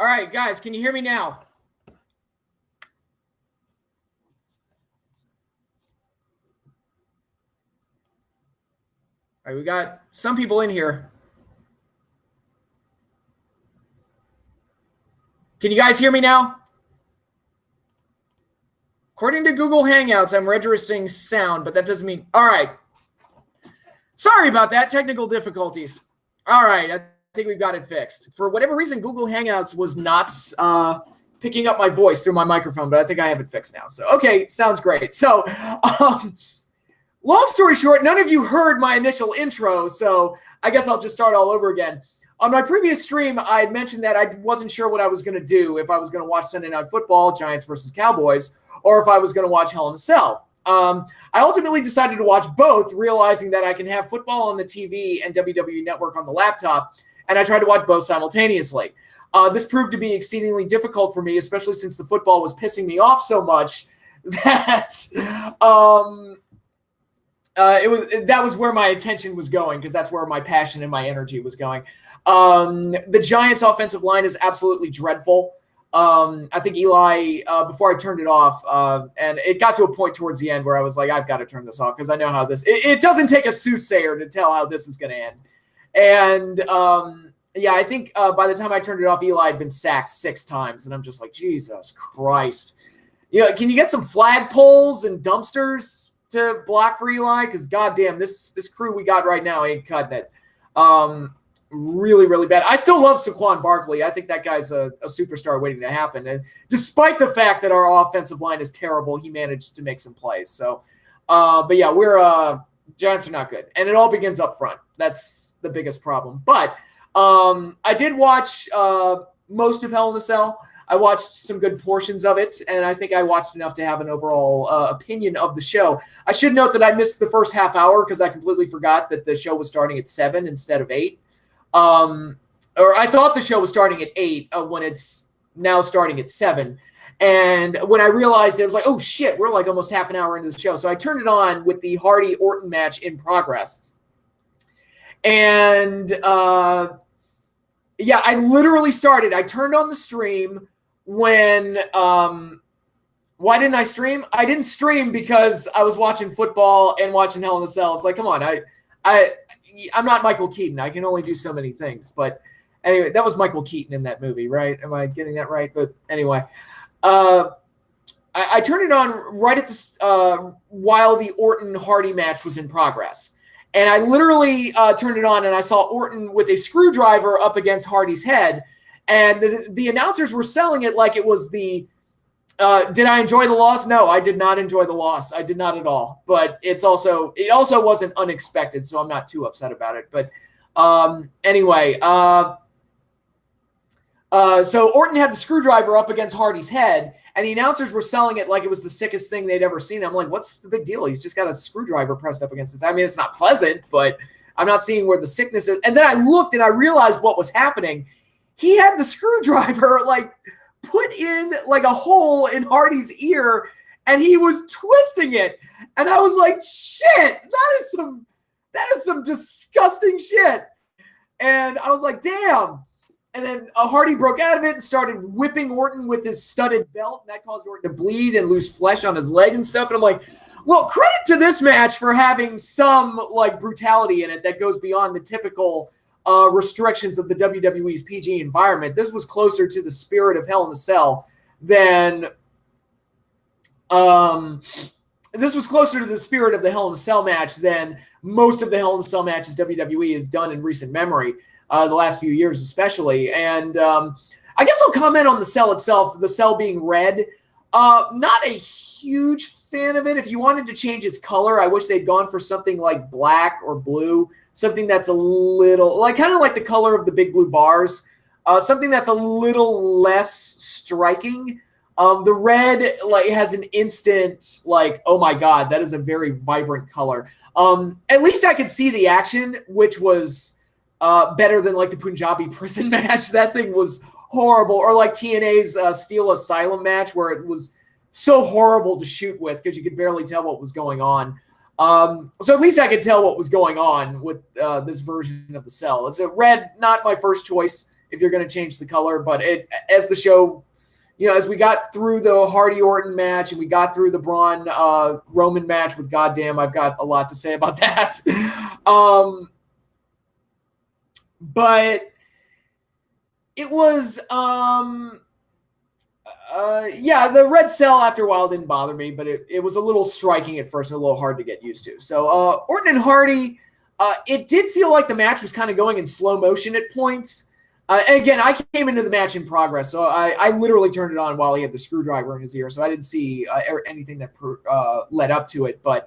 All right, guys, can you hear me now? All right, we got some people in here. Can you guys hear me now? According to Google Hangouts, I'm registering sound, but that doesn't mean... All right. Sorry about that. Technical difficulties. All right. I think we've got it fixed. For whatever reason, Google Hangouts was not picking up my voice through my microphone, but I think I have it fixed now. So, okay, sounds great. So, long story short, none of you heard my initial intro, so I guess I'll just start all over again. On my previous stream, I had mentioned that I wasn't sure what I was going to do, if I was going to watch Sunday Night Football, Giants versus Cowboys, or if I was going to watch Hell in a Cell. I ultimately decided to watch both, realizing that I can have football on the TV and WWE Network on the laptop, and I tried to watch both simultaneously. This proved to be exceedingly difficult for me, especially since the football was pissing me off so much that that was where my attention was going, because that's where my passion and my energy was going. The Giants' offensive line is absolutely dreadful. I think Eli, before I turned it off, and it got to a point towards the end where I was like, I've got to turn this off because I know how this... It doesn't take a soothsayer to tell how this is going to end. And, yeah, I think by the time I turned it off, Eli had been sacked 6 times, and I'm just like, Jesus Christ. Yeah, can you get some flagpoles and dumpsters to block for Eli? Because goddamn, this crew we got right now ain't cutting it. Really, really bad. I still love Saquon Barkley. I think that guy's a superstar waiting to happen. And despite the fact that our offensive line is terrible, he managed to make some plays. So, but yeah, Giants are not good. And it all begins up front. That's the biggest problem. But I did watch most of Hell in a Cell. I watched some good portions of it, and I think I watched enough to have an overall opinion of the show. I should note that I missed the first half hour because I completely forgot that the show was starting at 7 instead of 8. Or I thought the show was starting at 8 when it's now starting at 7. And when I realized it, I was like, oh, shit, we're like almost half an hour into the show. So I turned it on with the Hardy-Orton match in progress. And, yeah, I literally started. I turned on the stream when why didn't I stream? I didn't stream because I was watching football and watching Hell in a Cell. It's like, come on, I'm not Michael Keaton. I can only do so many things. But anyway, that was Michael Keaton in that movie, right? Am I getting that right? But anyway, I turned it on right at the while the Orton-Hardy match was in progress. And I literally turned it on, and I saw Orton with a screwdriver up against Hardy's head. And the announcers were selling it like it was the did I enjoy the loss? No, I did not enjoy the loss. I did not at all. But it also wasn't unexpected, so I'm not too upset about it. But anyway, so Orton had the screwdriver up against Hardy's head, and the announcers were selling it like it was the sickest thing they'd ever seen. I'm like, what's the big deal? He's just got a screwdriver pressed up against his head. I mean, it's not pleasant, but I'm not seeing where the sickness is. And then I looked, and I realized what was happening. He had the screwdriver, like, put in like a hole in Hardy's ear, and he was twisting it. And I was like, shit, that is some disgusting shit. And I was like, damn. And then Hardy broke out of it and started whipping Orton with his studded belt, and that caused Orton to bleed and lose flesh on his leg and stuff. And I'm like, well, credit to this match for having some like brutality in it that goes beyond the typical restrictions of the WWE's PG environment. This was closer to the spirit of Hell in a Cell than this was closer to the spirit of the Hell in a Cell match than most of the Hell in a Cell matches WWE has done in recent memory, the last few years especially. And I guess I'll comment on the cell itself, the cell being red. Not a huge fan of it. If you wanted to change its color, I wish they'd gone for something like black or blue, something that's a little, like kind of like the color of the big blue bars, something that's a little less striking. The red like has an instant like, oh my God, that is a very vibrant color. At least I could see the action, which was better than like the Punjabi prison match. That thing was horrible. Or like TNA's Steel Asylum match, where it was so horrible to shoot with because you could barely tell what was going on. So at least I could tell what was going on with this version of the cell. It's a red, not my first choice if you're going to change the color. But as the show, as we got through the Hardy Orton match and we got through the Braun Roman match with goddamn, I've got a lot to say about that. But it was, the red cell after a while didn't bother me, but it was a little striking at first and a little hard to get used to. So Orton and Hardy, it did feel like the match was kind of going in slow motion at points. And again, I came into the match in progress, so I literally turned it on while he had the screwdriver in his ear, so I didn't see anything that led up to it. But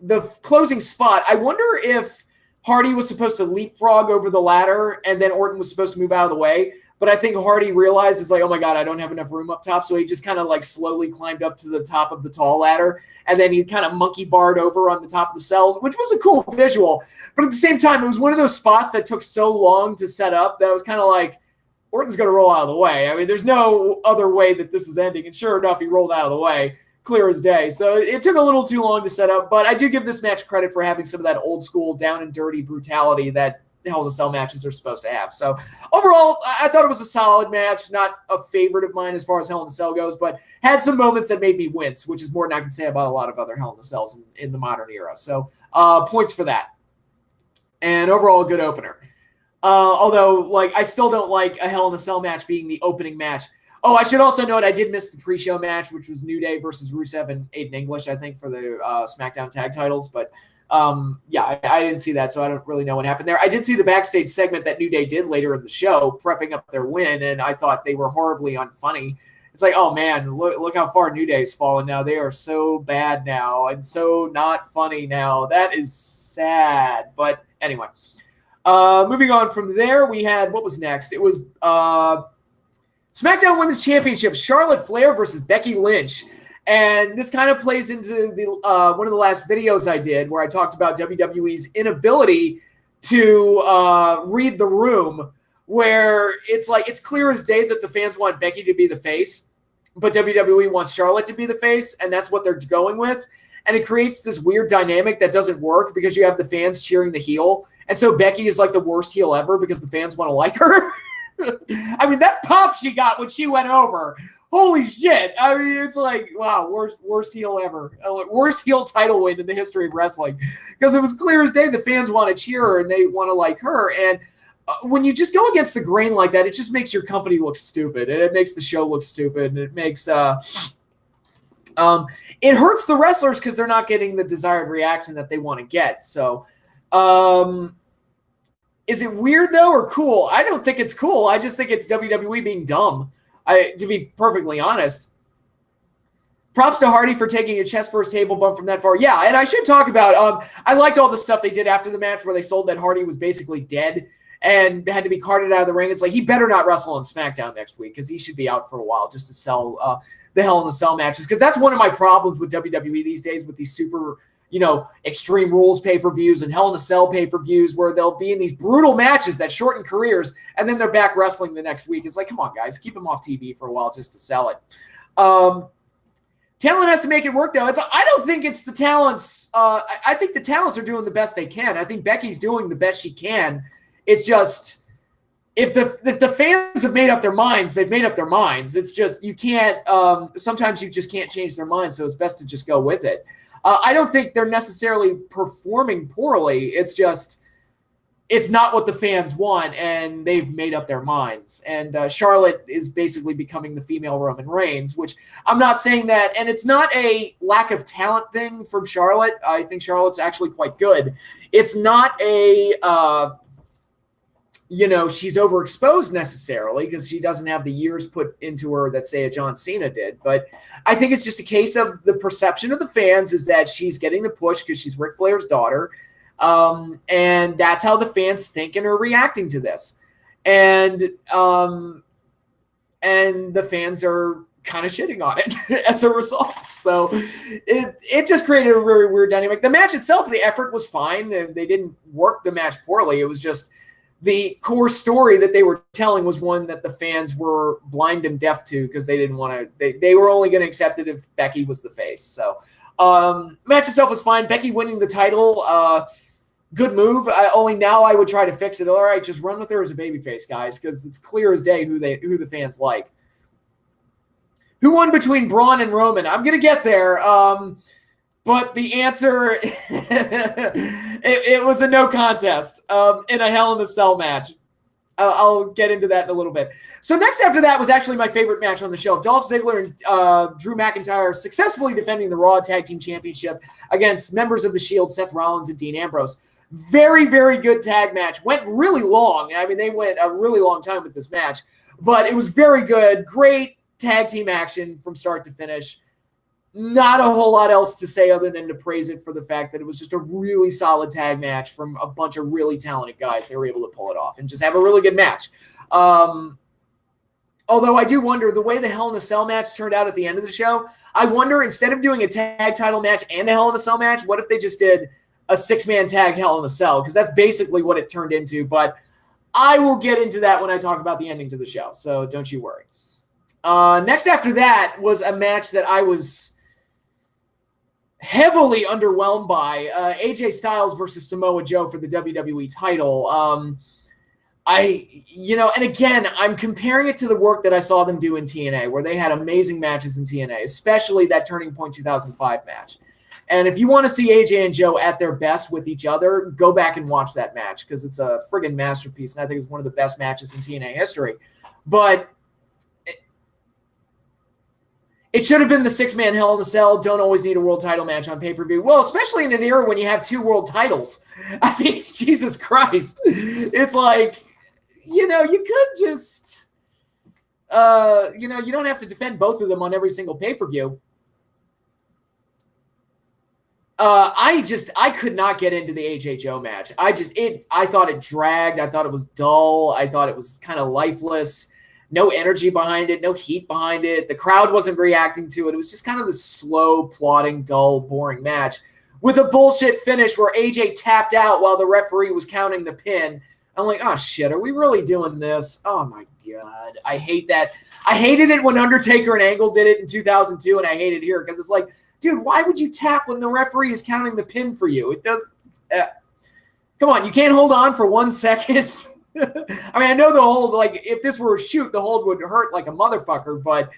the closing spot, I wonder if Hardy was supposed to leapfrog over the ladder and then Orton was supposed to move out of the way. But I think Hardy realized it's like, oh my God, I don't have enough room up top. So he just kind of like slowly climbed up to the top of the tall ladder. And then he kind of monkey barred over on the top of the cells, which was a cool visual. But at the same time, it was one of those spots that took so long to set up that I was kind of like, Orton's going to roll out of the way. I mean, there's no other way that this is ending. And sure enough, he rolled out of the way. Clear as day. So it took a little too long to set up, but I do give this match credit for having some of that old school down and dirty brutality that Hell in a Cell matches are supposed to have. So overall, I thought it was a solid match, not a favorite of mine as far as Hell in a Cell goes, but had some moments that made me wince, which is more than I can say about a lot of other Hell in a Cells in the modern era. So points for that. And overall, a good opener. Although, I still don't like a Hell in a Cell match being the opening match. Oh, I should also note I did miss the pre-show match, which was New Day versus Rusev and Aiden English, I think, for the SmackDown tag titles. But, I didn't see that, so I don't really know what happened there. I did see the backstage segment that New Day did later in the show, prepping up their win, and I thought they were horribly unfunny. It's like, oh, man, look how far New Day's fallen now. They are so bad now and so not funny now. That is sad. But anyway, moving on from there, we had, what was next? It was SmackDown Women's Championship, Charlotte Flair versus Becky Lynch. And this kind of plays into the one of the last videos I did where I talked about WWE's inability to read the room, where it's clear as day that the fans want Becky to be the face, but WWE wants Charlotte to be the face, and that's what they're going with. And it creates this weird dynamic that doesn't work because you have the fans cheering the heel. And so Becky is like the worst heel ever because the fans want to like her. I mean, that pop she got when she went over, holy shit. I mean, it's like, wow, worst heel ever. Worst heel title win in the history of wrestling. Because it was clear as day the fans want to cheer her and they want to like her. And when you just go against the grain like that, it just makes your company look stupid. And it makes the show look stupid. And it makes it hurts the wrestlers because they're not getting the desired reaction that they want to get. So, is it weird, though, or cool? I don't think it's cool. I just think it's WWE being dumb, to be perfectly honest. Props to Hardy for taking a chest-first table bump from that far. Yeah, and I should talk about, I liked all the stuff they did after the match where they sold that Hardy was basically dead and had to be carted out of the ring. It's like, he better not wrestle on SmackDown next week because he should be out for a while just to sell the Hell in a Cell matches. Because that's one of my problems with WWE these days with these super Extreme Rules pay-per-views and Hell in a Cell pay-per-views where they'll be in these brutal matches that shorten careers, and then they're back wrestling the next week. It's like, come on, guys, keep them off TV for a while just to sell it. Talent has to make it work, though. I don't think it's the talents. I think the talents are doing the best they can. I think Becky's doing the best she can. It's just, if the fans have made up their minds, they've made up their minds. It's just, you can't, sometimes you just can't change their minds, so it's best to just go with it. I don't think they're necessarily performing poorly. It's just, it's not what the fans want, and they've made up their minds. And Charlotte is basically becoming the female Roman Reigns, which I'm not saying that. And it's not a lack of talent thing from Charlotte. I think Charlotte's actually quite good. It's not a, she's overexposed necessarily because she doesn't have the years put into her that, say, a John Cena did. But I think it's just a case of the perception of the fans is that she's getting the push because she's Ric Flair's daughter. And that's how the fans think and are reacting to this. And the fans are kind of shitting on it as a result. So it just created a very weird dynamic. The match itself, the effort was fine. They didn't work the match poorly. It was just the core story that they were telling was one that the fans were blind and deaf to because they didn't want to. They were only going to accept it if Becky was the face. So Match itself was fine. Becky winning the title, good move. Only now I would try to fix it. All right, just run with her as a babyface, guys, because it's clear as day who the fans like. Who won between Braun and Roman? I'm gonna get there. But the answer, it was a no contest in a Hell in a Cell match. I'll get into that in a little bit. So next after that was actually my favorite match on the show. Dolph Ziggler and Drew McIntyre successfully defending the Raw Tag Team Championship against members of The Shield, Seth Rollins and Dean Ambrose. Very, very good tag match. Went really long. I mean, they went a really long time with this match. But it was very good. Great tag team action from start to finish. Not a whole lot else to say other than to praise it for the fact that it was just a really solid tag match from a bunch of really talented guys. They were able to pull it off and just have a really good match. Although I do wonder, the way the Hell in a Cell match turned out at the end of the show, I wonder, instead of doing a tag title match and a Hell in a Cell match, what if they just did a 6-man tag Hell in a Cell? Because that's basically what it turned into. But I will get into that when I talk about the ending to the show, so don't you worry. Next after that was a match that I was heavily underwhelmed by, AJ Styles versus Samoa Joe for the WWE title. And again, I'm comparing it to the work that I saw them do in TNA, where they had amazing matches in TNA, especially that Turning Point 2005 match. And if you want to see AJ and Joe at their best with each other, go back and watch that match, because it's a friggin' masterpiece, and I think it's one of the best matches in TNA history. But it should have been the 6-man Hell in a Cell. Don't always need a world title match on pay-per-view. Well, especially in an era when you have 2 world titles. I mean, Jesus Christ. It's like, you could just, you don't have to defend both of them on every single pay-per-view. I could not get into the AJ Joe match. I thought it dragged. I thought it was dull. I thought it was kind of lifeless. No energy behind it, no heat behind it. The crowd wasn't reacting to it. It was just kind of this slow, plodding, dull, boring match with a bullshit finish where AJ tapped out while the referee was counting the pin. I'm like, oh shit, are we really doing this? Oh my God. I hate that. I hated it when Undertaker and Angle did it in 2002, and I hate it here because it's like, dude, why would you tap when the referee is counting the pin for you? It does. Come on, you can't hold on for 1 second. I mean, I know the hold, like, if this were a shoot, the hold would hurt like a motherfucker, but,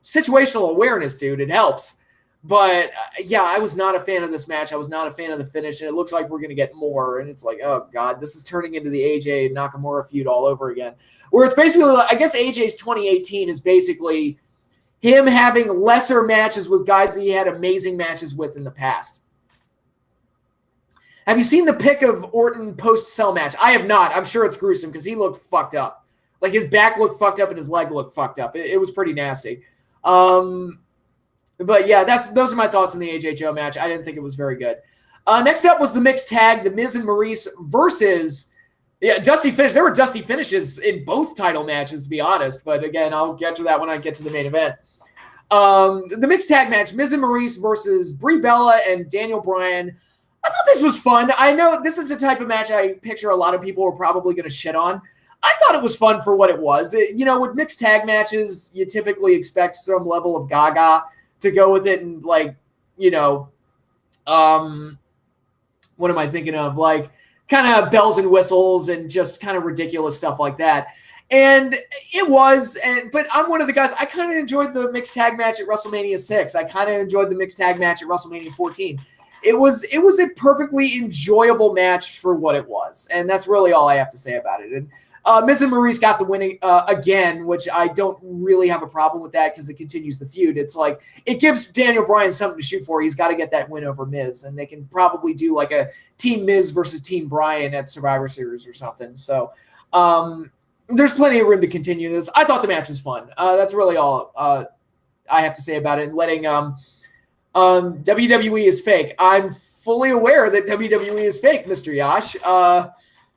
situational awareness, dude, it helps. But, yeah, I was not a fan of this match. I was not a fan of the finish, and it looks like we're going to get more. And it's like, oh, God, this is turning into the AJ Nakamura feud all over again. Where it's basically, I guess AJ's 2018 is basically him having lesser matches with guys that he had amazing matches with in the past. Have you seen the pic of Orton post-Cell match? I have not. I'm sure it's gruesome because he looked fucked up. Like, his back looked fucked up and his leg looked fucked up. It was pretty nasty. But, yeah, those are my thoughts on the AJ Joe match. I didn't think it was very good. Next up was the mixed tag, The Miz and Maurice versus Dusty Finish. There were dusty finishes in both title matches, to be honest. But, again, I'll get to that when I get to the main event. The mixed tag match, Miz and Maurice versus Brie Bella and Daniel Bryan. I thought this was fun. I know this is the type of match I picture a lot of people are probably going to shit on. I thought it was fun for what it was. With mixed tag matches, you typically expect some level of gaga to go with it, and what am I thinking of? Like, kind of bells and whistles and just kind of ridiculous stuff like that. And it was, but I'm one of the guys, I kind of enjoyed the mixed tag match at WrestleMania 6. I kind of enjoyed the mixed tag match at WrestleMania 14. It was a perfectly enjoyable match for what it was, and that's really all I have to say about it. And Miz and Maurice got the winning again, which I don't really have a problem with that because it continues the feud. It's like it gives Daniel Bryan something to shoot for. He's got to get that win over Miz, and they can probably do like a Team Miz versus Team Bryan at Survivor Series or something. So there's plenty of room to continue this. I thought the match was fun. That's really all I have to say about it. And letting WWE is fake. I'm fully aware that WWE is fake, Mr. Yash.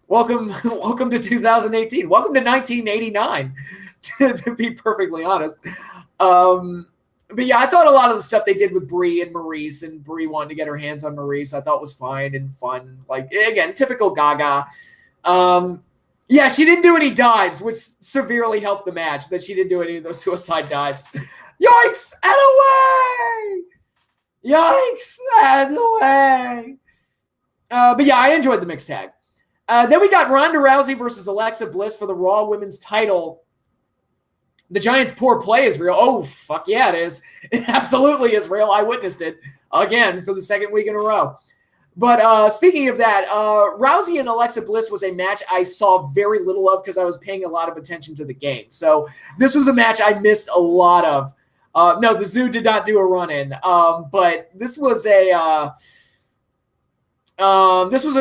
Welcome to 2018. Welcome to 1989, to be perfectly honest. But yeah, I thought a lot of the stuff they did with Brie and Maurice, and Brie wanting to get her hands on Maurice, I thought was fine and fun. Like, again, typical Gaga. Yeah, she didn't do any dives, which severely helped the match, that she didn't do any of those suicide dives. Yikes! And away! Yikes! And away! But yeah, I enjoyed the mixed tag. Then we got Ronda Rousey versus Alexa Bliss for the Raw Women's title. The Giants' poor play is real. Oh, fuck yeah, it is. It absolutely is real. I witnessed it again for the second week in a row. But speaking of that, Rousey and Alexa Bliss was a match I saw very little of because I was paying a lot of attention to the game. So this was a match I missed a lot of. No, the Zoo did not do a run-in, but this was a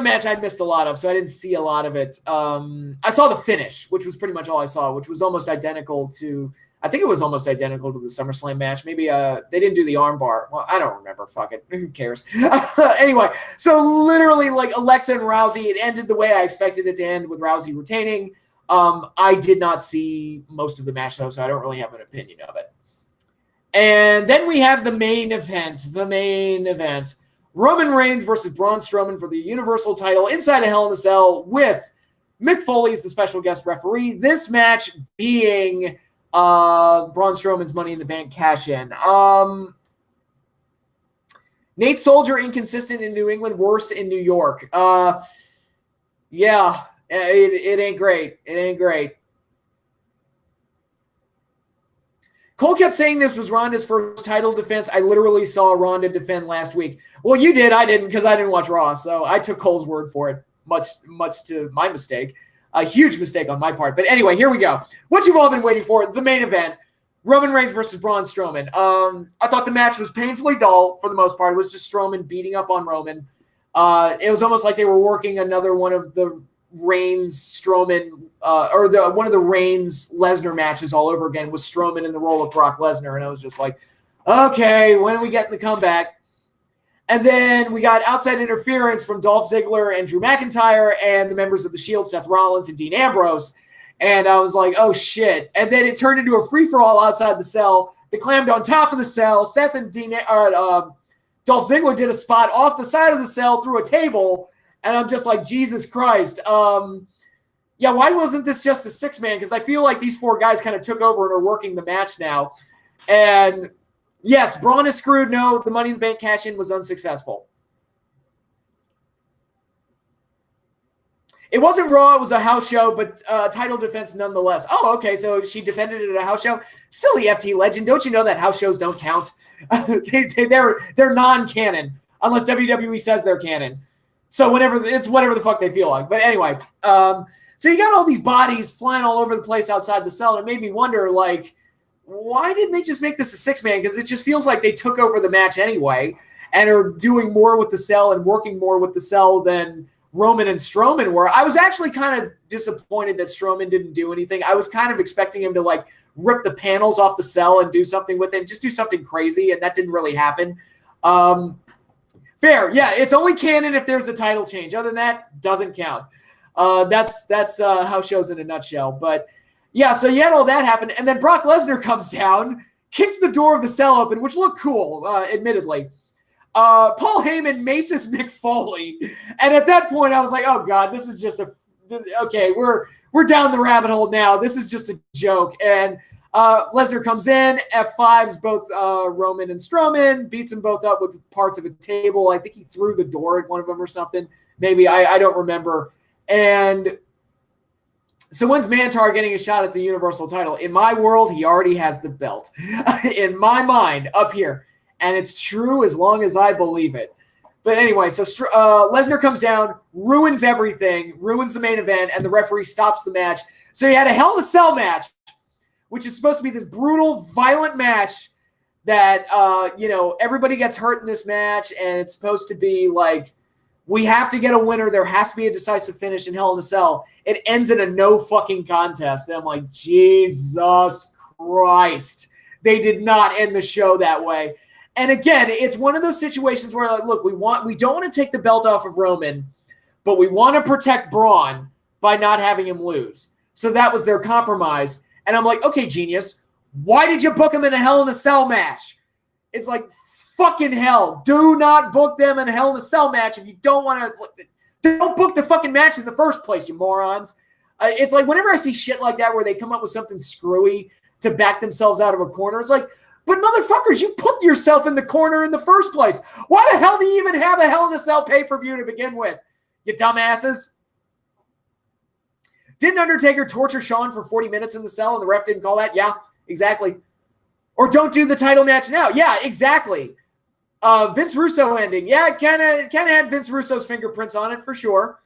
match I missed a lot of, so I didn't see a lot of it. I saw the finish, which was pretty much all I saw, which was almost identical to. I think it was almost identical to the SummerSlam match. Maybe they didn't do the armbar. Well, I don't remember. Fuck it. Who cares? Anyway, so literally like Alexa and Rousey, it ended the way I expected it to end with Rousey retaining. I did not see most of the match though, so I don't really have an opinion of it. And then we have the main event. Roman Reigns versus Braun Strowman for the Universal title inside a Hell in a Cell with Mick Foley as the special guest referee. This match being Braun Strowman's Money in the Bank cash-in. Nate Soldier inconsistent in New England, worse in New York. Yeah, it ain't great. It ain't great. Cole kept saying this was Ronda's first title defense. I literally saw Ronda defend last week. Well, you did. I didn't because I didn't watch Raw, so I took Cole's word for it, much to my mistake. A huge mistake on my part. But anyway, here we go. What you've all been waiting for, the main event, Roman Reigns versus Braun Strowman. I thought the match was painfully dull for the most part. It was just Strowman beating up on Roman. It was almost like they were working another one of the Reigns Strowman one of the Reigns Lesnar matches all over again with Strowman in the role of Brock Lesnar, and I was just like, okay, when are we getting the comeback? And then we got outside interference from Dolph Ziggler and Drew McIntyre and the members of the Shield, Seth Rollins and Dean Ambrose, and I was like, oh shit! And then it turned into a free for all outside the cell. They clammed on top of the cell. Seth and Dolph Ziggler did a spot off the side of the cell through a table. And I'm just like, Jesus Christ. Yeah, why wasn't this just a six-man? Because I feel like these four guys kind of took over and are working the match now. And yes, Braun is screwed. No, the Money in the Bank cash-in was unsuccessful. It wasn't Raw. It was a house show, but title defense nonetheless. Oh, okay, so she defended it at a house show? Silly FT legend. Don't you know that house shows don't count? They're non-canon, unless WWE says they're canon. So whatever the fuck they feel like. But anyway, so you got all these bodies flying all over the place outside the cell, and it made me wonder, like, why didn't they just make this a six-man? Because it just feels like they took over the match anyway and are doing more with the cell and working more with the cell than Roman and Strowman were. I was actually kind of disappointed that Strowman didn't do anything. I was kind of expecting him to, like, rip the panels off the cell and do something with it, just do something crazy, and that didn't really happen. Fair, yeah. It's only canon if there's a title change. Other than that, doesn't count. That's how shows in a nutshell. But yeah, so you had all that happen, and then Brock Lesnar comes down, kicks the door of the cell open, which looked cool, admittedly. Paul Heyman maces Mick Foley, and at that point, I was like, "Oh God, this is just okay. We're down the rabbit hole now. This is just a joke." And Lesnar comes in, F5s both Roman and Strowman, beats them both up with parts of a table. I think he threw the door at one of them or something. Maybe, I don't remember. And so when's Mantar getting a shot at the Universal title? In my world, he already has the belt. In my mind, up here. And it's true as long as I believe it. But anyway, so Lesnar comes down, ruins everything, ruins the main event, and the referee stops the match. So you had a Hell in a Cell match, which is supposed to be this brutal, violent match that, everybody gets hurt in this match, and it's supposed to be like, we have to get a winner. There has to be a decisive finish in Hell in a Cell. It ends in a no fucking contest. And I'm like, Jesus Christ. They did not end the show that way. And again, it's one of those situations where, like, look, we don't want to take the belt off of Roman, but we want to protect Braun by not having him lose. So that was their compromise. And I'm like, okay, genius, why did you book him in a Hell in a Cell match? It's like, fucking hell. Do not book them in a Hell in a Cell match if you don't want to. Don't book the fucking match in the first place, you morons. It's like whenever I see shit like that where they come up with something screwy to back themselves out of a corner, it's like, But motherfuckers, you put yourself in the corner in the first place. Why the hell do you even have a Hell in a Cell pay-per-view to begin with, you dumbasses? Didn't Undertaker torture Shawn for 40 minutes in the cell and the ref didn't call that? Yeah, exactly. Or don't do the title match now. Yeah, exactly. Vince Russo ending. Yeah, kind of had Vince Russo's fingerprints on it for sure.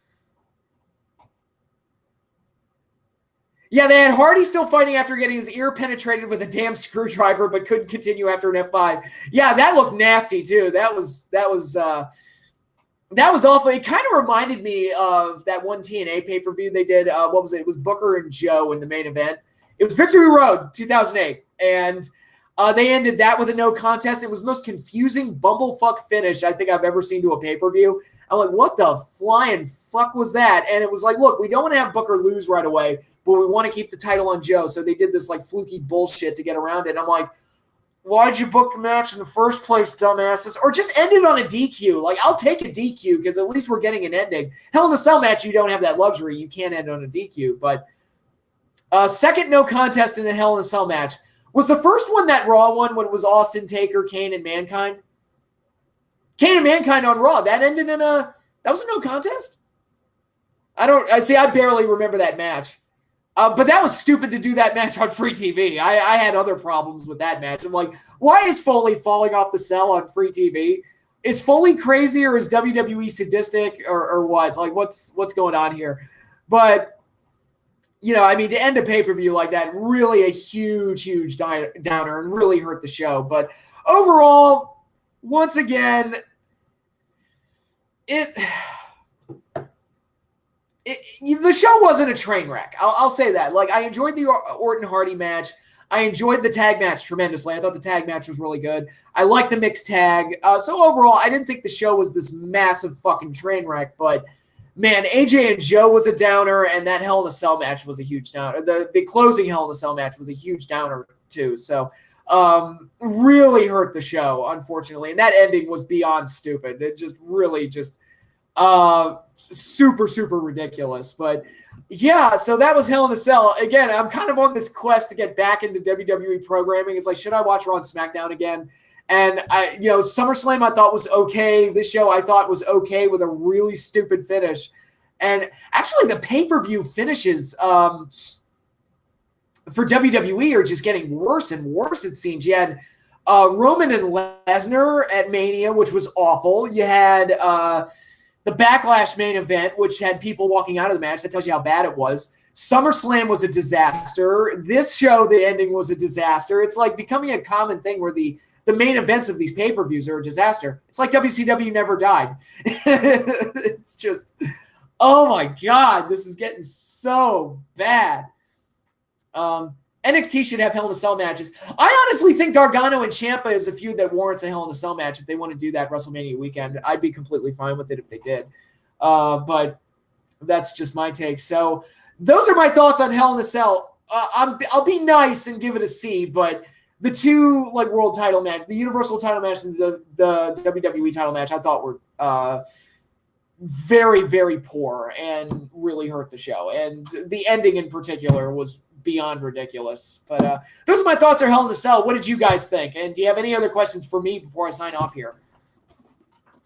Yeah, they had Hardy still fighting after getting his ear penetrated with a damn screwdriver, but couldn't continue after an F5. Yeah, that looked nasty too. That was awful. It kind of reminded me of that one TNA pay-per-view they did. What was it? It was Booker and Joe in the main event. It was Victory Road 2008, and they ended that with a no contest. It was the most confusing bumblefuck finish I think I've ever seen to a pay-per-view. I'm like, what the flying fuck was that? And it was like, look, we don't want to have Booker lose right away, but we want to keep the title on Joe. So they did this like fluky bullshit to get around it. And I'm like, why'd you book the match in the first place, dumbasses? Or just end it on a DQ. Like, I'll take a DQ because at least we're getting an ending. Hell in a Cell match, you don't have that luxury. You can't end on a DQ. But second no contest in a Hell in a Cell match. Was the first one that Raw one when it was Austin, Taker, Kane, and Mankind? Kane and Mankind on Raw. That ended in that was a no contest? I barely remember that match. But that was stupid to do that match on free TV. I had other problems with that match. I'm like, why is Foley falling off the cell on free TV? Is Foley crazy or is WWE sadistic or what? Like, what's going on here? But, you know, I mean, to end a pay-per-view like that, really a huge, huge downer and really hurt the show. But overall, once again, the show wasn't a train wreck. I'll say that. Like, I enjoyed the Orton Hardy match. I enjoyed the tag match tremendously. I thought the tag match was really good. I liked the mixed tag. So overall, I didn't think the show was this massive fucking train wreck. But, man, AJ and Joe was a downer, and that Hell in a Cell match was a huge downer. The closing Hell in a Cell match was a huge downer, too. So, really hurt the show, unfortunately. And that ending was beyond stupid. It just really just... super, super ridiculous. But yeah, so that was Hell in a Cell. Again, I'm kind of on this quest to get back into WWE programming. It's like, should I watch Raw and SmackDown again? And SummerSlam I thought was okay. This show I thought was okay with a really stupid finish. And actually the pay-per-view finishes for WWE are just getting worse and worse, it seems. You had Roman and Lesnar at Mania, which was awful. You had the Backlash main event, which had people walking out of the match. That tells you how bad it was. SummerSlam was a disaster. This show, the ending was a disaster. It's like becoming a common thing where the main events of these pay-per-views are a disaster. It's like WCW never died. It's just, oh my God, this is getting so bad. NXT should have Hell in a Cell matches. I honestly think Gargano and Ciampa is a feud that warrants a Hell in a Cell match. If they want to do that WrestleMania weekend, I'd be completely fine with it if they did. But that's just my take. So those are my thoughts on Hell in a Cell. I'll be nice and give it a C, but the two world title match, the Universal title match and the WWE title match, I thought were very, very poor and really hurt the show. And the ending in particular was beyond ridiculous. But those are my thoughts on Hell in a Cell. What did you guys think? And do you have any other questions for me before I sign off here?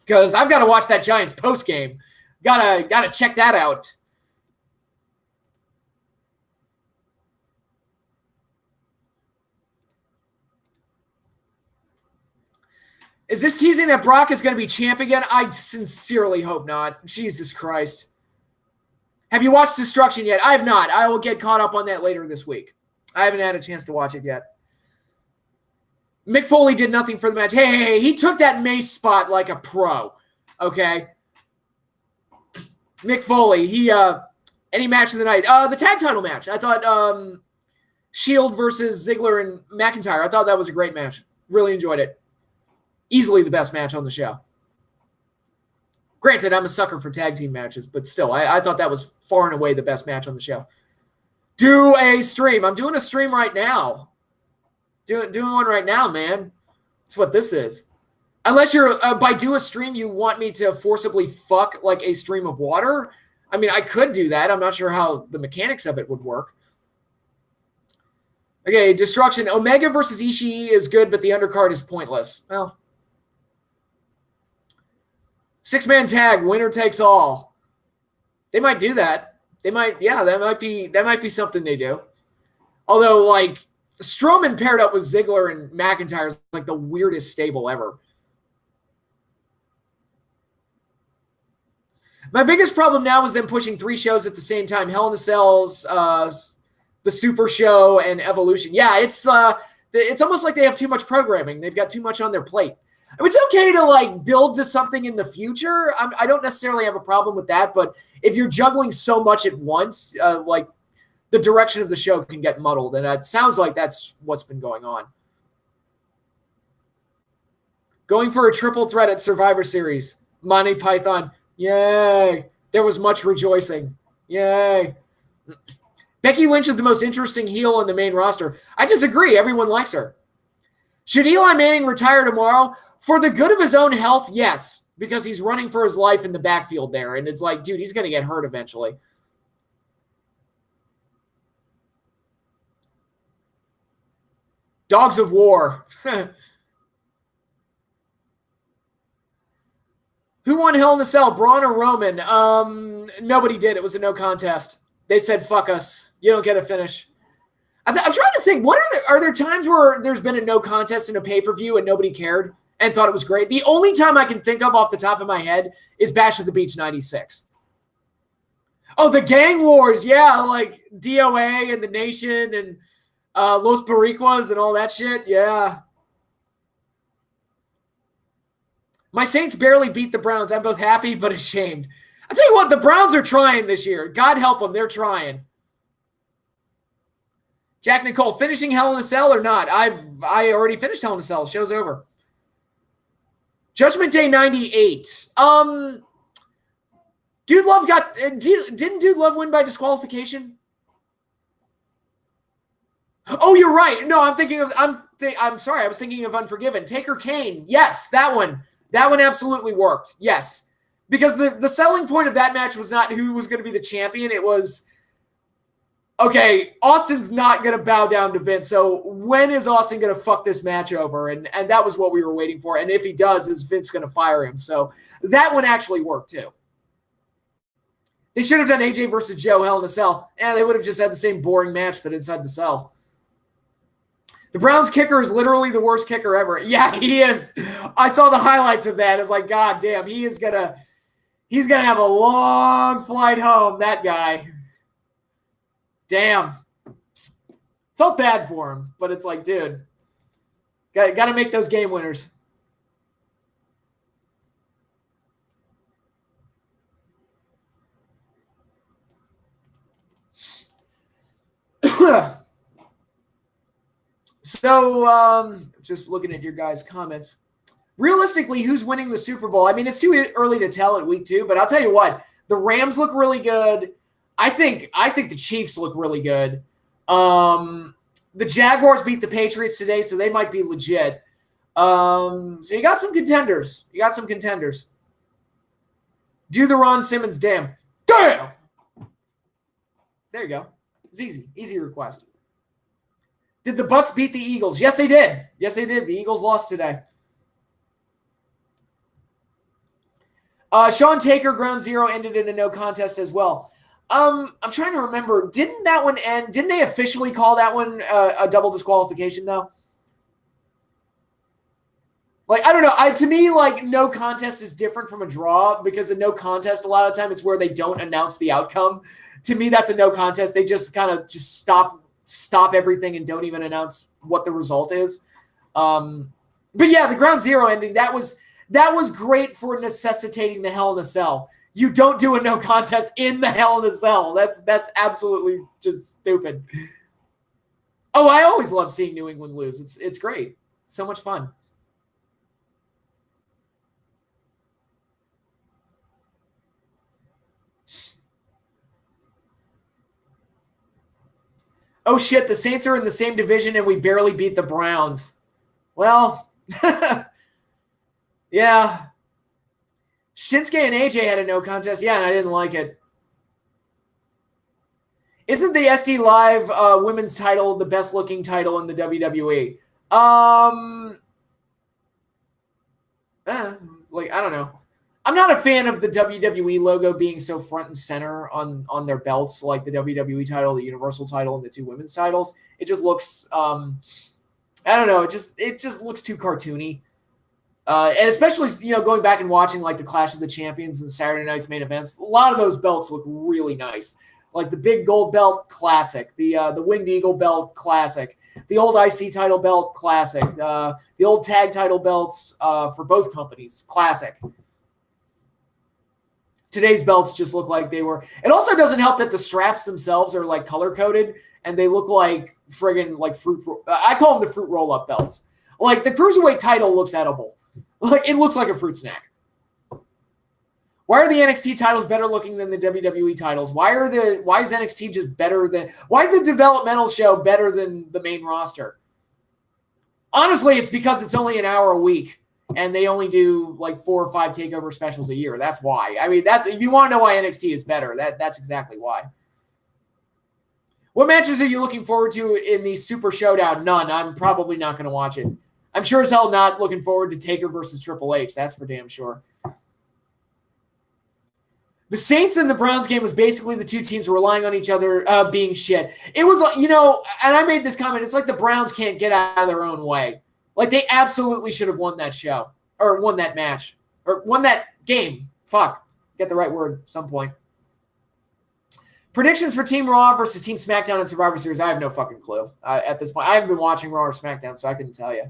Because I've got to watch that Giants post game. Gotta check that out. Is this teasing that Brock is going to be champ again? I sincerely hope not. Jesus Christ. Have you watched Destruction yet? I have not. I will get caught up on that later this week. I haven't had a chance to watch it yet. Mick Foley did nothing for the match. Hey, he took that Mace spot like a pro. Okay? Mick Foley, any match of the night. The tag title match. I thought Shield versus Ziggler and McIntyre. I thought that was a great match. Really enjoyed it. Easily the best match on the show. Granted, I'm a sucker for tag team matches, but still, I thought that was far and away the best match on the show. Do a stream. I'm doing a stream right now. Doing one right now, man. That's what this is. Unless you're, by do a stream, you want me to forcibly fuck like a stream of water. I mean, I could do that. I'm not sure how the mechanics of it would work. Okay, Destruction. Omega versus Ishii is good, but the undercard is pointless. Well, 6-man tag, winner takes all. They might do that. They might, yeah, that might be something they do. Although, like, Strowman paired up with Ziggler and McIntyre is like the weirdest stable ever. My biggest problem now is them pushing 3 shows at the same time. Hell in a Cell's, the Super Show, and Evolution. Yeah, it's almost like they have too much programming. They've got too much on their plate. I mean, it's okay to like build to something in the future. I don't necessarily have a problem with that, but if you're juggling so much at once, like the direction of the show can get muddled, and it sounds like that's what's been going on. Going for a triple threat at Survivor Series. Monty Python. Yay. There was much rejoicing. Yay. Becky Lynch is the most interesting heel in the main roster. I disagree. Everyone likes her. Should Eli Manning retire tomorrow? For the good of his own health, yes, because he's running for his life in the backfield there. And it's like, dude, he's going to get hurt eventually. Dogs of War. Who won Hell in a Cell, Braun or Roman? Nobody did. It was a no contest. They said, fuck us. You don't get a finish. I'm trying to think, are there times where there's been a no contest in a pay-per-view and nobody cared and thought it was great? The only time I can think of off the top of my head is Bash at the Beach 96. Oh, the Gang Wars. Yeah, like DOA and the Nation and Los Boricuas and all that shit. Yeah. My Saints barely beat the Browns. I'm both happy but ashamed. I'll tell you what, the Browns are trying this year. God help them. They're trying. Jack Nicole, finishing Hell in a Cell or not? I already finished Hell in a Cell. Show's over. Judgment Day 98. Dude Love didn't Dude Love win by disqualification? Oh, you're right. No, I'm sorry. I was thinking of Unforgiven. Taker Kane. Yes, that one. That one absolutely worked. Yes. Because the selling point of that match was not who was going to be the champion. It was, okay, Austin's not going to bow down to Vince. So when is Austin going to fuck this match over? And that was what we were waiting for. And if he does, is Vince going to fire him? So that one actually worked too. They should have done AJ versus Joe Hell in a Cell. They would have just had the same boring match, but inside the cell. The Browns kicker is literally the worst kicker ever. Yeah, he is. I saw the highlights of that. It's like, God damn, he's gonna have a long flight home, that guy. Damn. Felt bad for him, but it's like, dude, got to make those game winners. So, just looking at your guys' comments. Realistically, who's winning the Super Bowl? I mean, it's too early to tell at week 2, but I'll tell you what. The Rams look really good. I think the Chiefs look really good. The Jaguars beat the Patriots today, so they might be legit. So you got some contenders. Do the Ron Simmons damn. There you go. It's easy. Easy request. Did the Bucks beat the Eagles? Yes, they did. The Eagles lost today. Sean Taker, Ground Zero, ended in a no contest as well. I'm trying to remember. Didn't that one end? Didn't they officially call that one a double disqualification, though? Like, I don't know. To me, like, no contest is different from a draw because a no contest, a lot of the time, it's where they don't announce the outcome. To me, that's a no contest. They just kind of just stop everything and don't even announce what the result is. But yeah, the Ground Zero ending, that was great for necessitating the Hell in a Cell. You don't do a no contest in the Hell in a Cell. That's absolutely just stupid. Oh, I always love seeing New England lose. It's great. It's so much fun. Oh, shit, the Saints are in the same division and we barely beat the Browns. Well, yeah. Shinsuke and AJ had a no contest. Yeah, and I didn't like it. Isn't the SD Live women's title the best looking title in the WWE? I don't know. I'm not a fan of the WWE logo being so front and center on their belts, like the WWE title, the Universal title, and the 2 women's titles. It just looks, I don't know. It just looks too cartoony. And especially, going back and watching like the Clash of the Champions and Saturday night's main events, a lot of those belts look really nice. Like the big gold belt, classic. The Winged Eagle belt, classic. The old IC title belt, classic. The old tag title belts for both companies, classic. Today's belts just look like they were. It also doesn't help that the straps themselves are like color coded and they look like friggin' like fruit. I call them the fruit roll up belts. Like the cruiserweight title looks edible. Like it looks like a fruit snack. Why are the NXT titles better looking than the WWE titles? Why is NXT just better than? Why is the developmental show better than the main roster? Honestly, it's because it's only an hour a week, and they only do like 4 or 5 takeover specials a year. That's why. I mean, that's if you want to know why NXT is better, that's exactly why. What matches are you looking forward to in the Super Showdown? None. I'm probably not going to watch it. I'm sure as hell not looking forward to Taker versus Triple H. That's for damn sure. The Saints and the Browns game was basically the two teams relying on each other being shit. It was, and I made this comment, it's like the Browns can't get out of their own way. Like, they absolutely should have won that show, or won that match, or won that game. Fuck. Get the right word at some point. Predictions for Team Raw versus Team SmackDown and Survivor Series, I have no fucking clue at this point. I haven't been watching Raw or SmackDown, so I couldn't tell you.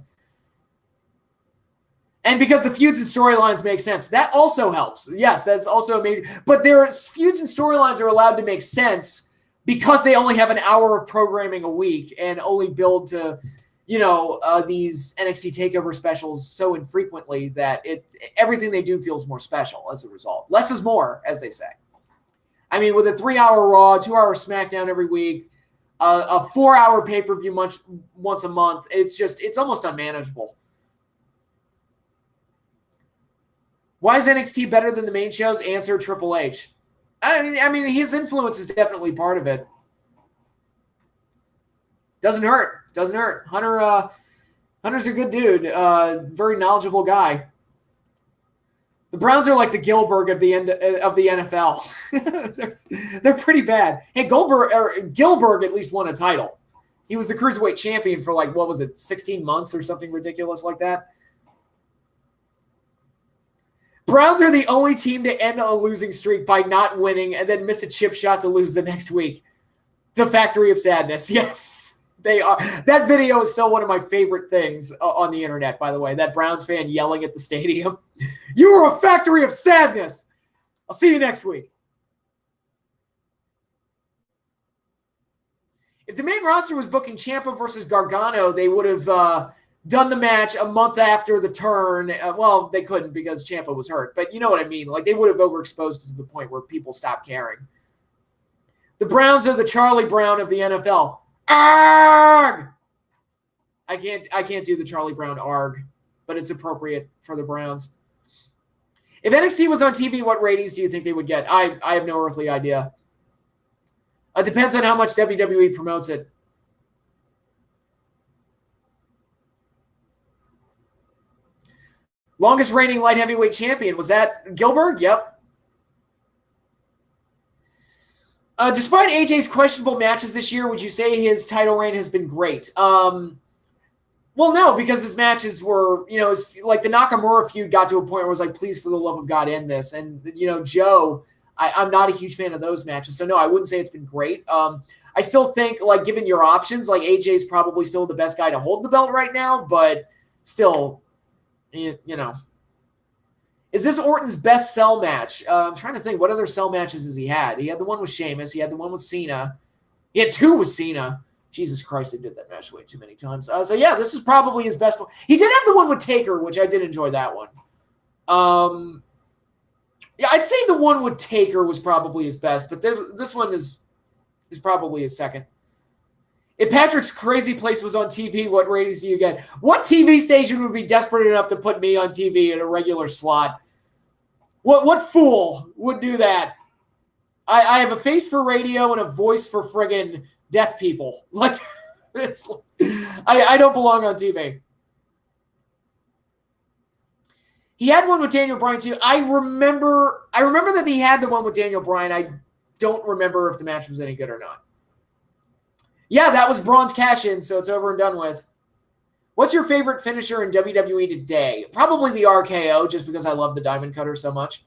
And because the feuds and storylines make sense, that also helps. Yes, that's also made. But their feuds and storylines are allowed to make sense because they only have an hour of programming a week and only build to, these NXT TakeOver specials so infrequently that everything they do feels more special as a result. Less is more, as they say. I mean, with a 3-hour Raw, 2-hour SmackDown every week, a 4-hour pay-per-view once a month, it's almost unmanageable. Why is NXT better than the main shows? Answer, Triple H. I mean, his influence is definitely part of it. Doesn't hurt. Hunter's a good dude. Very knowledgeable guy. The Browns are like the Gilbert of the NFL. They're pretty bad. Hey, Gilbert at least won a title. He was the cruiserweight champion for 16 months or something ridiculous like that. Browns are the only team to end a losing streak by not winning and then miss a chip shot to lose the next week. The Factory of Sadness. Yes, they are. That video is still one of my favorite things on the internet, by the way. That Browns fan yelling at the stadium. You are a factory of sadness. I'll see you next week. If the main roster was booking Ciampa versus Gargano, they would have done the match a month after the turn. Well, they couldn't because Ciampa was hurt, but you know what I mean. Like, they would have overexposed it to the point where people stopped caring. The Browns are the Charlie Brown of the NFL. Arg! I can't do the Charlie Brown arg, but it's appropriate for the Browns. If NXT was on TV, what ratings do you think they would get? I have no earthly idea. It depends on how much WWE promotes it. Longest reigning light heavyweight champion. Was that Gilbert? Yep. Despite AJ's questionable matches this year, would you say his title reign has been great? Well, no, because his matches were, like the Nakamura feud got to a point where it was like, please, for the love of God, end this. And, Joe, I'm not a huge fan of those matches. So, no, I wouldn't say it's been great. I still think, given your options, AJ's probably still the best guy to hold the belt right now, but still, Is this Orton's best cell match? I'm trying to think. What other cell matches has he had? He had the one with Sheamus. He had the one with Cena. He had 2 with Cena. Jesus Christ, they did that match way too many times. So, yeah, this is probably his best one. He did have the one with Taker, which I did enjoy that one. Yeah, I'd say the one with Taker was probably his best, but this one is probably his second. If Patrick's Crazy Place was on TV, what ratings do you get? What TV station would be desperate enough to put me on TV in a regular slot? What fool would do that? I have a face for radio and a voice for friggin' deaf people. Like, it's, I don't belong on TV. He had one with Daniel Bryan too. I remember that he had the one with Daniel Bryan. I don't remember if the match was any good or not. Yeah, that was Braun's cash-in, so it's over and done with. What's your favorite finisher in WWE today? Probably the RKO, just because I love the Diamond Cutter so much.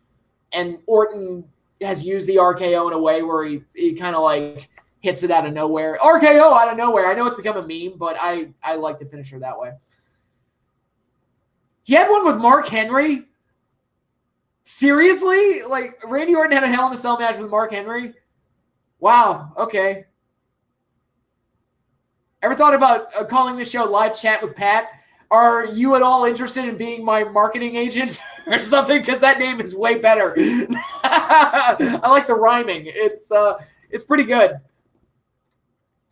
And Orton has used the RKO in a way where he kind of like hits it out of nowhere. RKO out of nowhere. I know it's become a meme, but I like the finisher that way. He had one with Mark Henry? Seriously? Like, Randy Orton had a Hell in a Cell match with Mark Henry? Wow, okay. Ever thought about calling this show Live Chat with Pat? Are you at all interested in being my marketing agent or something? Because that name is way better. I like the rhyming. It's pretty good.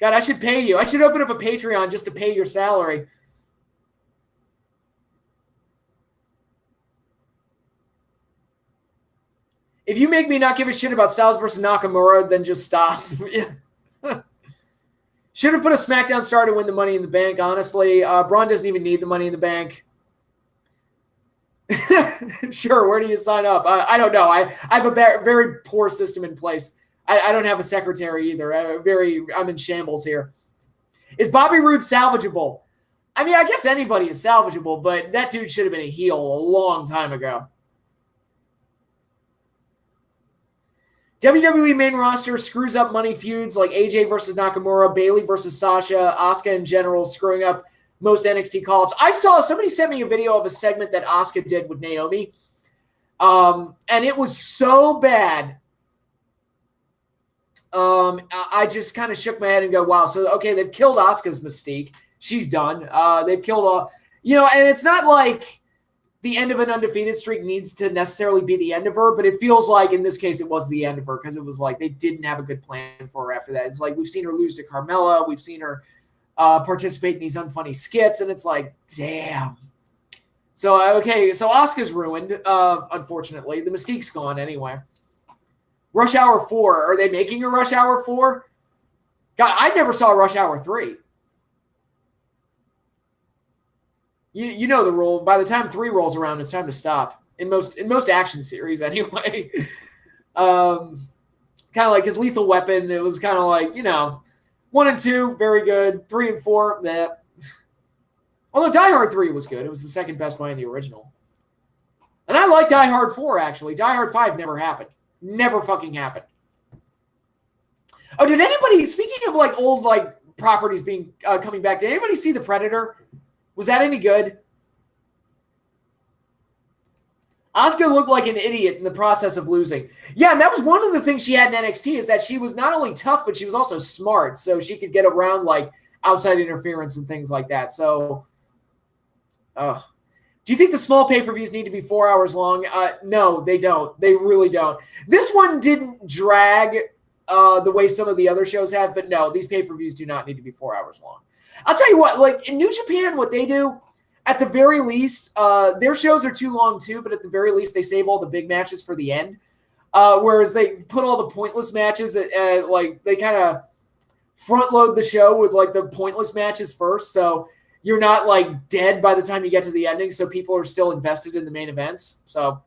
God, I should pay you. I should open up a Patreon just to pay your salary. If you make me not give a shit about Styles versus Nakamura, then just stop. Should have put a SmackDown star to win the Money in the Bank, honestly. Braun doesn't even need the Money in the Bank. Sure, where do you sign up? I don't know. I have a very poor system in place. I don't have a secretary either. I'm in shambles here. Is Bobby Roode salvageable? I mean, I guess anybody is salvageable, but that dude should have been a heel a long time ago. WWE main roster screws up money feuds like AJ versus Nakamura, Bayley versus Sasha, Asuka in general, screwing up most NXT call-ups. I saw somebody sent me a video of a segment that Asuka did with Naomi, and it was so bad. I just kind of shook my head and go, wow, so, okay, they've killed Asuka's mystique. She's done. They've killed all, and it's not like the end of an undefeated streak needs to necessarily be the end of her, but it feels like in this case it was the end of her because it was like they didn't have a good plan for her after that. It's like we've seen her lose to Carmella. We've seen her participate in these unfunny skits, and it's like, damn. So, okay, so Asuka's ruined, unfortunately. The Mystique's gone anyway. Rush Hour 4. Are they making a Rush Hour 4? God, I never saw Rush Hour 3. You know the rule. By the time 3 rolls around, it's time to stop. In most action series, anyway. Kind of like his Lethal Weapon. It was kind of like 1 and 2, very good. 3 and 4, meh. Although Die Hard 3 was good. It was the second best behind the original. And I like Die Hard 4 actually. Die Hard 5 never happened. Never fucking happened. Oh, did anybody? Speaking of like old like properties being coming back, did anybody see The Predator? Was that any good? Asuka looked like an idiot in the process of losing. Yeah, and that was one of the things she had in NXT is that she was not only tough, but she was also smart. So she could get around like outside interference and things like that. So, do you think the small pay-per-views need to be 4 hours long? No, they don't. They really don't. This one didn't drag the way some of the other shows have, but no, these pay-per-views do not need to be 4 hours long. I'll tell you what, like in New Japan, what they do, at the very least, their shows are too long too, but at the very least, they save all the big matches for the end. Whereas they put all the pointless matches, like they kind of front load the show with like the pointless matches first. So you're not like dead by the time you get to the ending. So people are still invested in the main events. So.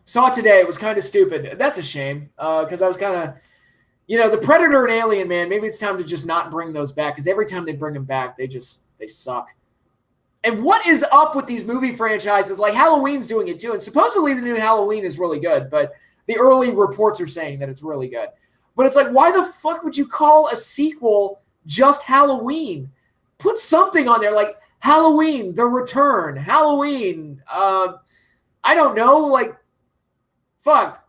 Saw it today. It was kind of stupid. That's a shame because I was kind of, the Predator and Alien, man, maybe it's time to just not bring those back because every time they bring them back, they suck. And what is up with these movie franchises? Like Halloween's doing it too. And supposedly the new Halloween is really good, but the early reports are saying that it's really good. But it's like, why the fuck would you call a sequel just Halloween? Put something on there like Halloween, The Return, Halloween. I don't know, like, fuck.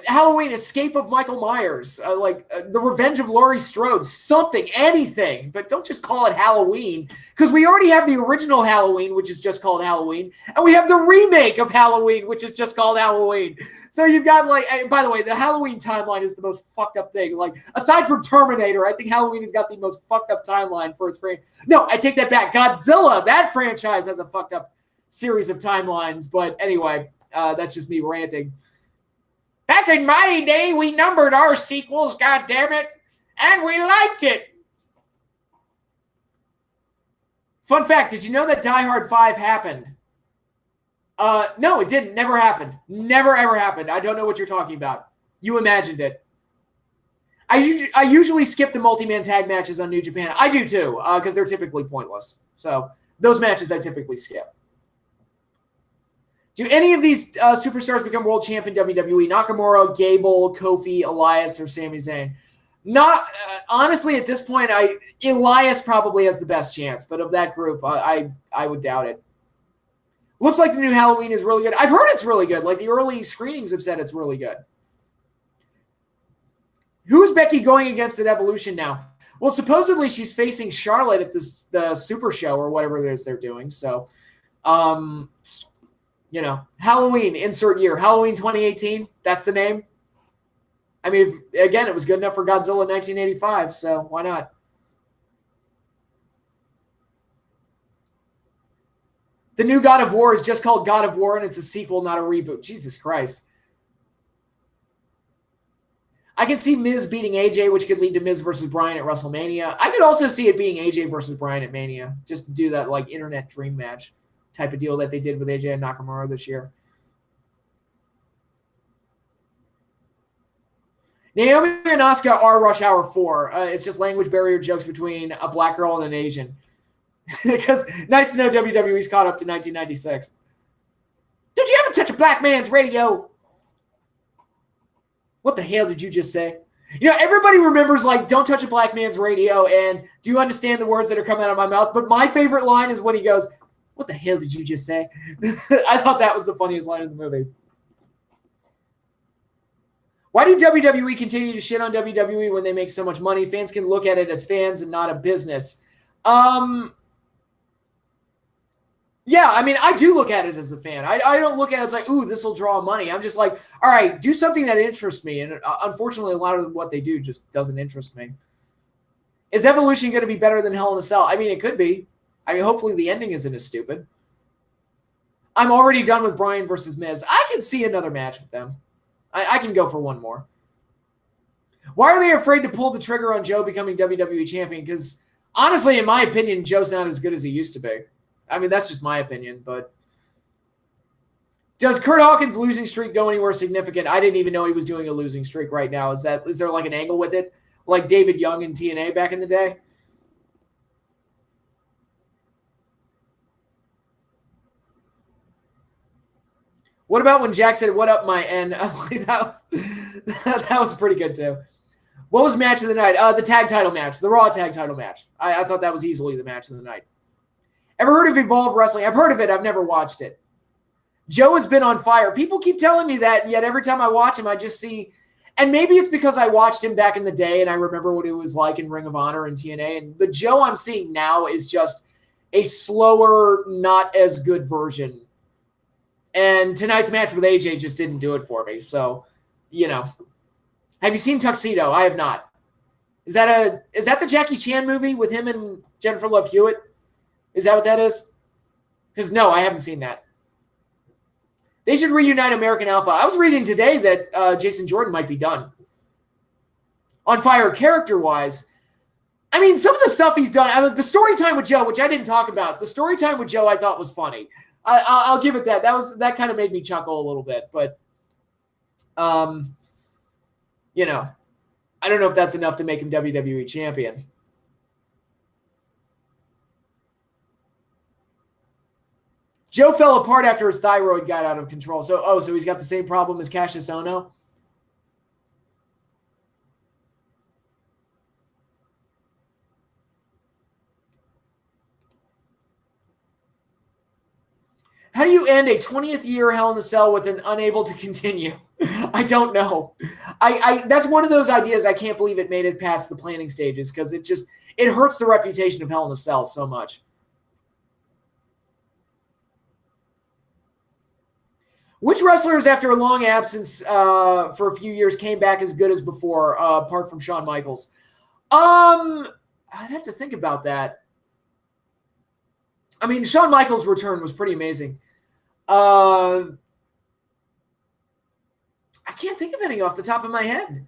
Halloween, Escape of Michael Myers, The Revenge of Laurie Strode, something, anything, but don't just call it Halloween, because we already have the original Halloween, which is just called Halloween, and we have the remake of Halloween, which is just called Halloween. So you've got, by the way, the Halloween timeline is the most fucked up thing. Aside from Terminator, I think Halloween has got the most fucked up timeline for its franchise. No, I take that back. Godzilla, that franchise has a fucked up series of timelines, but anyway, that's just me ranting. Back in my day, we numbered our sequels, goddammit, and we liked it. Fun fact, did you know that Die Hard 5 happened? No, it didn't. Never happened. Never, ever happened. I don't know what you're talking about. You imagined it. I usually skip the multi-man tag matches on New Japan. I do too, because they're typically pointless. So those matches I typically skip. Do any of these superstars become world champ in WWE? Nakamura, Gable, Kofi, Elias, or Sami Zayn? Not honestly at this point. Elias probably has the best chance, but of that group, I would doubt it. Looks like the new Halloween is really good. I've heard it's really good. Like the early screenings have said it's really good. Who is Becky going against at Evolution now? Well, supposedly she's facing Charlotte at the Super Show or whatever it is they're doing. So, Halloween, insert year. Halloween 2018, that's the name. I mean, again, it was good enough for Godzilla 1985, so why not? The new God of War is just called God of War, and it's a sequel, not a reboot. Jesus Christ. I can see Miz beating AJ, which could lead to Miz versus Bryan at WrestleMania. I could also see it being AJ versus Bryan at Mania, just to do that internet dream match type of deal that they did with AJ and Nakamura this year. Naomi and Asuka are Rush Hour 4. It's just language barrier jokes between a black girl and an Asian. Because nice to know WWE's caught up to 1996. Did you ever touch a black man's radio? What the hell did you just say? Everybody remembers, don't touch a black man's radio and do you understand the words that are coming out of my mouth? But my favorite line is when he goes, what the hell did you just say? I thought that was the funniest line in the movie. Why do WWE continue to shit on WWE when they make so much money? Fans can look at it as fans and not a business. Yeah, I mean, I do look at it as a fan. I don't look at it as like, ooh, this will draw money. I'm just like, all right, do something that interests me. And unfortunately, a lot of what they do just doesn't interest me. Is Evolution going to be better than Hell in a Cell? I mean, it could be. I mean, hopefully the ending isn't as stupid. I'm already done with Bryan versus Miz. I can see another match with them. I can go for one more. Why are they afraid to pull the trigger on Joe becoming WWE champion? Because honestly, in my opinion, Joe's not as good as he used to be. I mean, that's just my opinion, but does Kurt Hawkins' losing streak go anywhere significant? I didn't even know he was doing a losing streak right now. Is there an angle with it? Like David Young in TNA back in the day? What about when Jack said, what up, my N? that was pretty good, too. What was match of the night? The tag title match. The Raw tag title match. I thought that was easily the match of the night. Ever heard of Evolve Wrestling? I've heard of it. I've never watched it. Joe has been on fire. People keep telling me that, and yet every time I watch him, I just see... And maybe it's because I watched him back in the day, and I remember what it was like in Ring of Honor and TNA. And the Joe I'm seeing now is just a slower, not as good version. And tonight's match with AJ just didn't do it for me. So, Have you seen Tuxedo? I have not. Is that the Jackie Chan movie with him and Jennifer Love Hewitt? Is that what that is? Because no, I haven't seen that. They should reunite American Alpha. I was reading today that Jason Jordan might be done. On fire character-wise. I mean, some of the stuff he's done, the story time with Joe, which I didn't talk about, the story time with Joe I thought was funny. I'll give it that. That kind of made me chuckle a little bit. But, I don't know if that's enough to make him WWE champion. Joe fell apart after his thyroid got out of control. So he's got the same problem as Cassius Ohno? How do you end a 20th year Hell in a Cell with an unable to continue? I don't know. I that's one of those ideas I can't believe it made it past the planning stages because it hurts the reputation of Hell in a Cell so much. Which wrestlers, after a long absence for a few years, came back as good as before, apart from Shawn Michaels? I'd have to think about that. I mean, Shawn Michaels' return was pretty amazing. I can't think of any off the top of my head.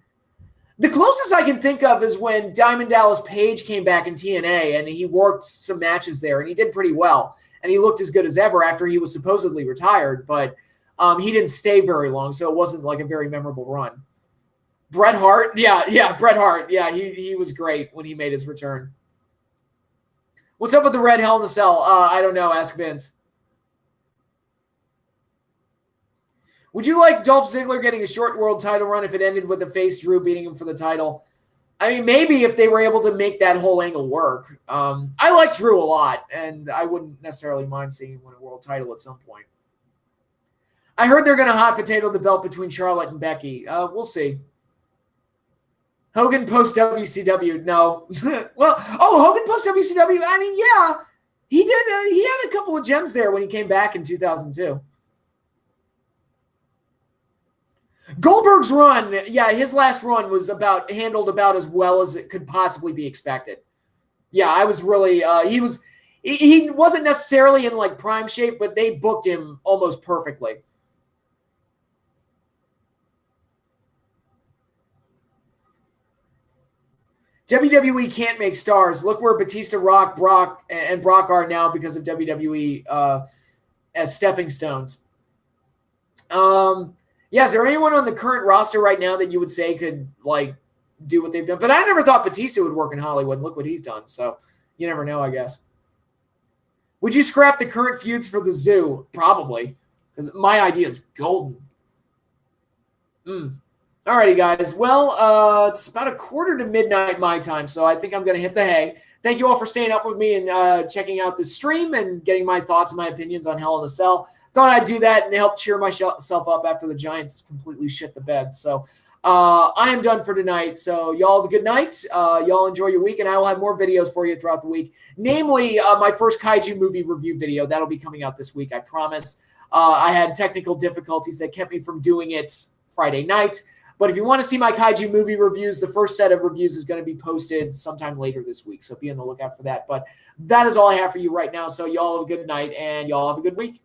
The closest I can think of is when Diamond Dallas Page came back in TNA and he worked some matches there and he did pretty well. And he looked as good as ever after he was supposedly retired, but he didn't stay very long, so it wasn't like a very memorable run. Bret Hart? Yeah, Bret Hart. Yeah, he was great when he made his return. What's up with the red Hell in a Cell? I don't know. Ask Vince. Would you like Dolph Ziggler getting a short world title run if it ended with a face Drew beating him for the title? I mean, maybe if they were able to make that whole angle work. I like Drew a lot, and I wouldn't necessarily mind seeing him win a world title at some point. I heard they're going to hot potato the belt between Charlotte and Becky. We'll see. Hogan post WCW, no. Hogan post WCW. I mean, yeah, he did. He had a couple of gems there when he came back in 2002. Goldberg's run, yeah, his last run was handled about as well as it could possibly be expected. Yeah, I was really he wasn't necessarily in like prime shape, but they booked him almost perfectly. WWE can't make stars. Look where Batista, Brock are now because of WWE as stepping stones. Yeah, is there anyone on the current roster right now that you would say could like do what they've done? But I never thought Batista would work in Hollywood. And look what he's done. So you never know, I guess. Would you scrap the current feuds for the zoo? Probably, because my idea is golden. Alrighty, guys. Well, it's about a quarter to midnight my time, so I think I'm going to hit the hay. Thank you all for staying up with me and checking out this stream and getting my thoughts and my opinions on Hell in a Cell. Thought I'd do that and help cheer myself up after the Giants completely shit the bed. So I am done for tonight. So y'all have a good night. Y'all enjoy your week, and I will have more videos for you throughout the week. Namely, my first Kaiju movie review video. That'll be coming out this week, I promise. I had technical difficulties that kept me from doing it Friday night. But if you want to see my Kaiju movie reviews, the first set of reviews is going to be posted sometime later this week. So be on the lookout for that. But that is all I have for you right now. So y'all have a good night, and y'all have a good week.